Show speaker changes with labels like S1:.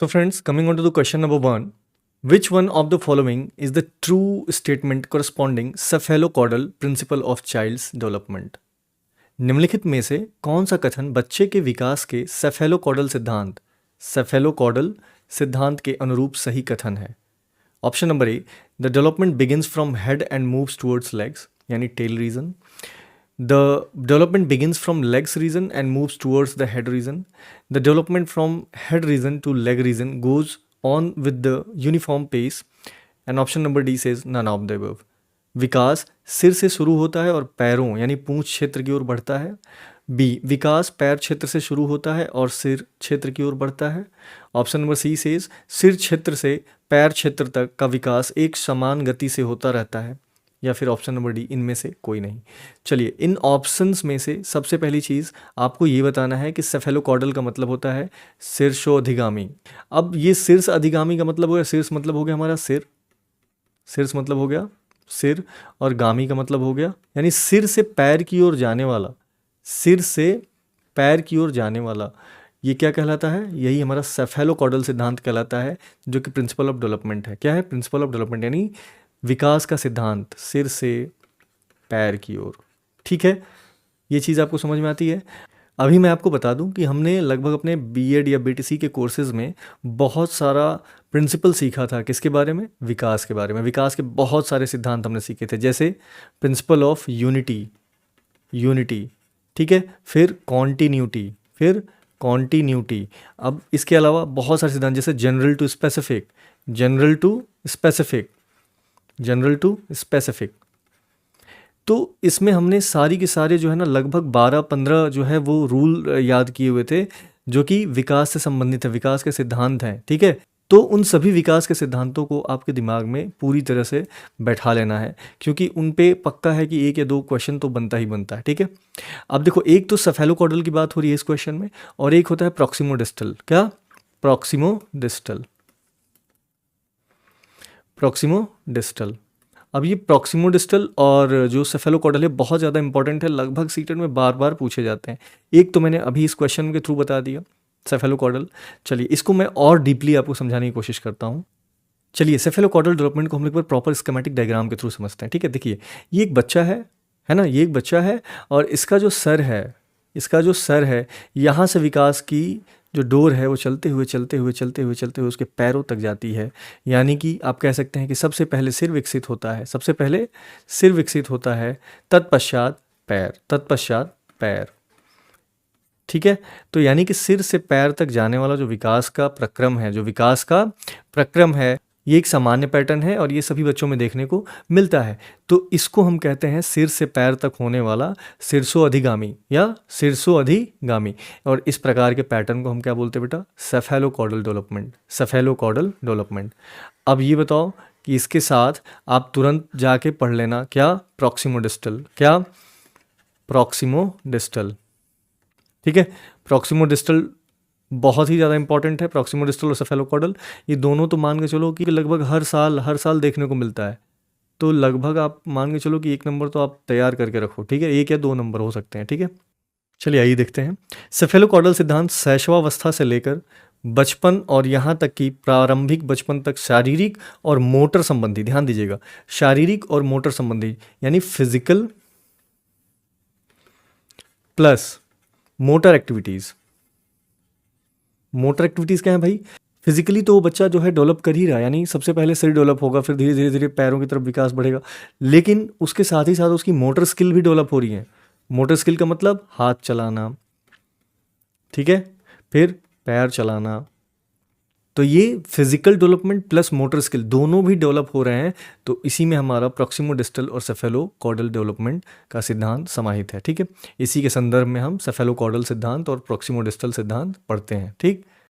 S1: So friends, coming on to the question number 1, which one of the following is the true statement corresponding cephalocaudal principle of child's development? निम्नलिखित में से कौन सा कथन बच्चे के विकास के सेफेलोकॉडल सिद्धांत के अनुरूप सही कथन है? Option number A, the development begins from head and moves towards legs, यानी tail region. The development begins from legs region and moves towards the head region. The development from head region to leg region goes on with the uniform pace. And option number D says none of the above. विकास सिर से शुरू होता है और पैरों यानी पूंछ क्षेत्र की ओर बढ़ता है. बी, विकास पैर क्षेत्र से शुरू होता है और सिर क्षेत्र की ओर बढ़ता है. ऑप्शन नंबर सी सेज सिर क्षेत्र से पैर क्षेत्र तक का विकास एक समान गति से होता रहता है. या फिर ऑप्शन नंबर डी, इनमें से कोई नहीं. चलिए, इन ऑप्शंस में से सबसे पहली चीज़ आपको ये बताना है कि सेफेलोकॉडल का मतलब होता है शीर्षोधिगामी. अब ये शीर्ष अधिगामी का मतलब हो गया, शीर्ष मतलब हो गया हमारा सिर, शीर्ष मतलब हो गया सिर, और गामी का मतलब हो गया यानी सिर से पैर की ओर जाने वाला, सिर से पैर की ओर जाने वाला. ये क्या कहलाता है? यही हमारा सेफेलोकॉडल सिद्धांत कहलाता है, जो कि प्रिंसिपल ऑफ डेवलपमेंट है. क्या है? प्रिंसिपल ऑफ डेवलपमेंट यानी विकास का सिद्धांत सिर से पैर की ओर. ठीक है, ये चीज़ आपको समझ में आती है. अभी मैं आपको बता दूं कि हमने लगभग अपने बीएड या बीटीसी के कोर्सेज़ में बहुत सारा प्रिंसिपल सीखा था. किसके बारे में? विकास के बारे में. विकास के बहुत सारे सिद्धांत हमने सीखे थे, जैसे प्रिंसिपल ऑफ यूनिटी, ठीक है, फिर कॉन्टीन्यूटी. अब इसके अलावा बहुत सारे सिद्धांत, जैसे जनरल टू स्पेसिफिक. तो इसमें हमने सारी के सारे जो है ना लगभग 12-15 जो है वो रूल याद किए हुए थे, जो कि विकास से संबंधित है, विकास के सिद्धांत हैं. ठीक है, तो उन सभी विकास के सिद्धांतों को आपके दिमाग में पूरी तरह से बैठा लेना है, क्योंकि उन पे पक्का है कि 1 या 2 क्वेश्चन तो बनता ही बनता है. ठीक है, अब देखो, एक तो सेफेलोकॉडल की बात हो रही है इस क्वेश्चन में, और एक होता है प्रॉक्सिमोडिस्टल. क्या? प्रॉक्सिमोडिस्टल. अब ये प्रॉक्सिमोडिस्टल और जो सेफेलोकॉडल है बहुत ज़्यादा इंपॉर्टेंट है, लगभग सीटेट में बार बार पूछे जाते हैं. एक तो मैंने अभी इस क्वेश्चन के थ्रू बता दिया, सेफेलोकॉडल. चलिए, इसको मैं और डीपली आपको समझाने की कोशिश करता हूँ. चलिए, सेफेलोकॉडल डेवलपमेंट को हम लोग प्रॉपर स्कीमेटिक डायग्राम के थ्रू समझते हैं. ठीक है, देखिए, ये एक बच्चा है ना, ये एक बच्चा है, और इसका जो सर है यहाँ से विकास की जो डोर है वो चलते हुए उसके पैरों तक जाती है. यानी कि आप कह सकते हैं कि सबसे पहले सिर विकसित होता है, तत्पश्चात पैर. ठीक है, तो यानी कि सिर से पैर तक जाने वाला जो विकास का प्रक्रम है, ये एक सामान्य पैटर्न है और ये सभी बच्चों में देखने को मिलता है. तो इसको हम कहते हैं सिर से पैर तक होने वाला शीर्षोअधिगामी. और इस प्रकार के पैटर्न को हम क्या बोलते हैं बेटा? Cephalocaudal development. अब ये बताओ कि इसके साथ आप तुरंत जाके पढ़ लेना, क्या? प्रॉक्सिमोडिस्टल. ठीक है, प्रॉक्सिमोडिस्टल बहुत ही ज़्यादा इंपॉर्टेंट है. प्रॉक्सिमोडिस्टल और सेफेलोकॉडल, ये दोनों तो मान के चलो कि लगभग हर साल देखने को मिलता है. तो लगभग आप मान के चलो कि 1 नंबर तो आप तैयार करके रखो. ठीक है, 1 या 2 नंबर हो सकते हैं. ठीक है, चलिए आइए देखते हैं. सेफेलोकॉडल सिद्धांत शैशवावस्था से लेकर बचपन और यहाँ तक कि प्रारंभिक बचपन तक शारीरिक और मोटर संबंधी, ध्यान दीजिएगा, शारीरिक और मोटर संबंधी यानी फिजिकल प्लस मोटर एक्टिविटीज़ क्या है भाई? फिजिकली तो वो बच्चा जो है डेवलप कर ही रहा है, यानी सबसे पहले सिर डेवलप होगा, फिर धीरे धीरे पैरों की तरफ विकास बढ़ेगा, लेकिन उसके साथ ही साथ उसकी मोटर स्किल भी डेवलप हो रही है. मोटर स्किल का मतलब हाथ चलाना, ठीक है, फिर पैर चलाना. तो ये physical development plus motor skill दोनों भी डेवलप हो रहे हैं. तो इसी में हमारा प्रॉक्सिमोडिस्टल और सेफेलोकॉडल डेवलपमेंट का सिद्धांत समाहित है. ठीक है, इसी के संदर्भ में हम सेफेलोकॉडल सिद्धांत और प्रॉक्सिमोडिस्टल सिद्धांत पढ़ते हैं. ठीक.